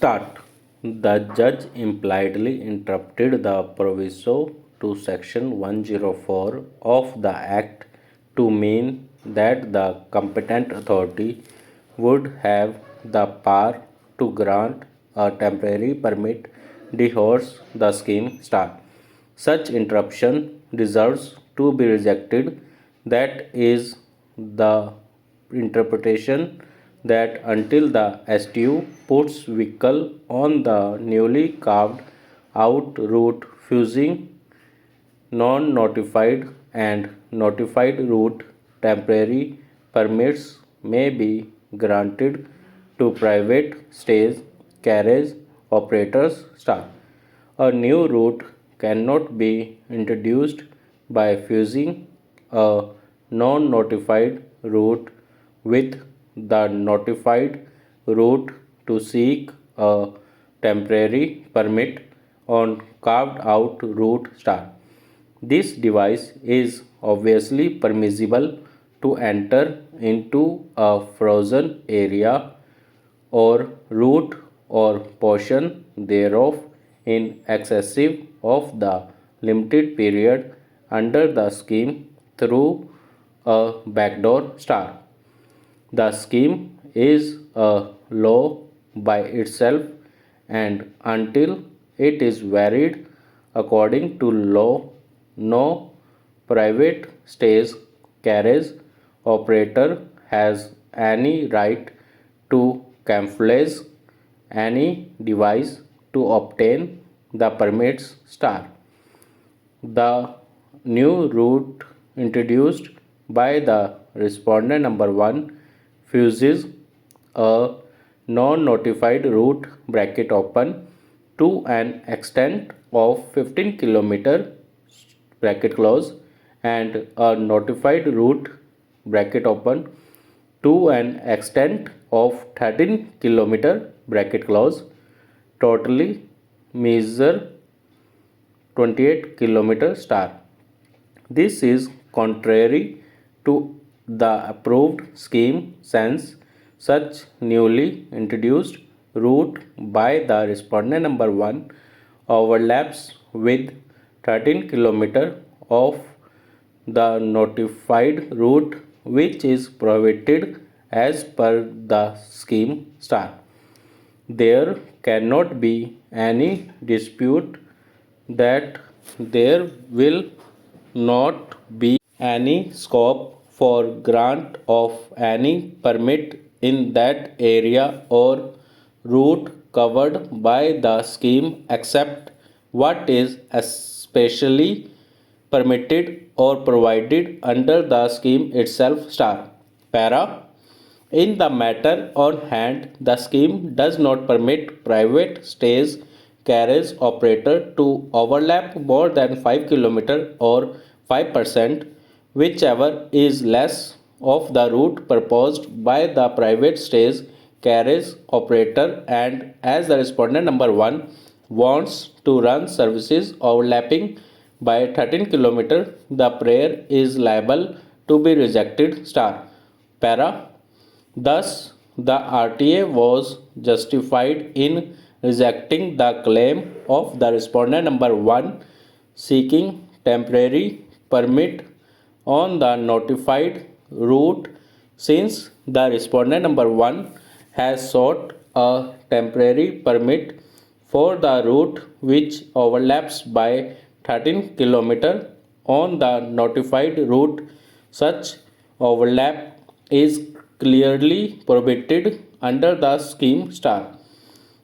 Start. The judge impliedly interpreted the proviso to Section 104 of the Act to mean that the competent authority would have the power to grant a temporary permit dehouse the scheme start. Such interruption deserves to be rejected. That is the interpretation that until the STU puts vehicle on the newly carved out route fusing non-notified and notified route temporary permits may be granted to private stage carriage operators. A new route cannot be introduced by fusing a non-notified route with the notified route to seek a temporary permit on carved out route. This device is obviously permissible to enter into a frozen area or route or portion thereof in excessive of the limited period under the scheme through a backdoor. The scheme is a law by itself, and until it is varied according to law, no private stage carriage operator has any right to camouflage any device to obtain the permits. The new route introduced by the respondent number 1 fuses a non-notified route bracket open to an extent of 15 km bracket close and a notified route bracket open to an extent of 13 km bracket close, totally measure 28 km. This is contrary to the approved scheme since such newly introduced route by the respondent number 1 overlaps with 13 km of the notified route which is prohibited as per the scheme. There cannot be any dispute that there will not be any scope for grant of any permit in that area or route covered by the scheme except what is especially permitted or provided under the scheme itself. Para. In the matter on hand, the scheme does not permit private stage carriage operator to overlap more than 5 km or 5%, whichever is less of the route proposed by the private stage carriage operator, and as the respondent number 1 wants to run services overlapping by 13 km, the prayer is liable to be rejected. Para. Thus, the RTA was justified in rejecting the claim of the respondent number 1 seeking temporary permit on the notified route since the respondent number 1 has sought a temporary permit for the route which overlaps by 13 km on the notified route. Such overlap is clearly prohibited under the scheme.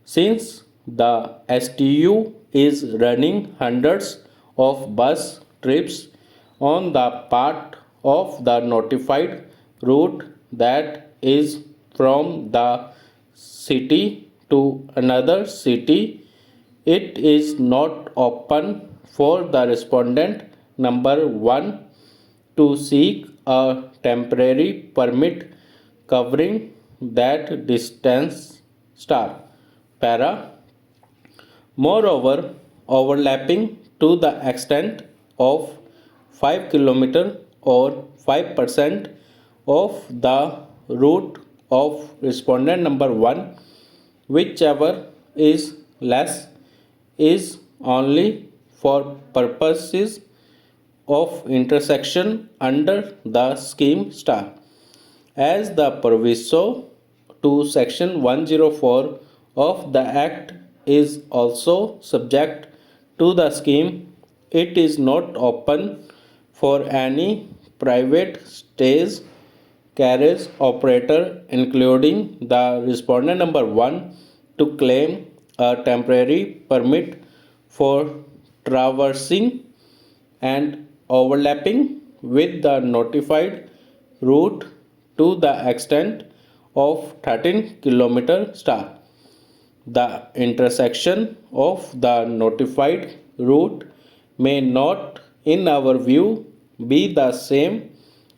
Since the STU is running hundreds of bus trips on the part of the notified route that is from the city to another city, it is not open for the respondent number 1 to seek a temporary permit covering that distance. Para. Moreover, overlapping to the extent of 5 km or 5% of the route of respondent number 1, whichever is less is only for purposes of intersection under the scheme star. As the proviso to section 104 of the act is also subject to the scheme, it is not open for any private stage carriage operator, including the respondent number 1, to claim a temporary permit for traversing and overlapping with the notified route to the extent of 13 km star. The intersection of the notified route may not, in our view, be the same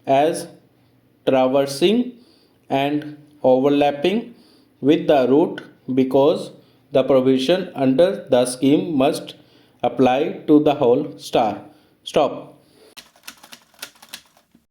as traversing and overlapping with the route, because the provision under the scheme must apply to the whole star. Stop.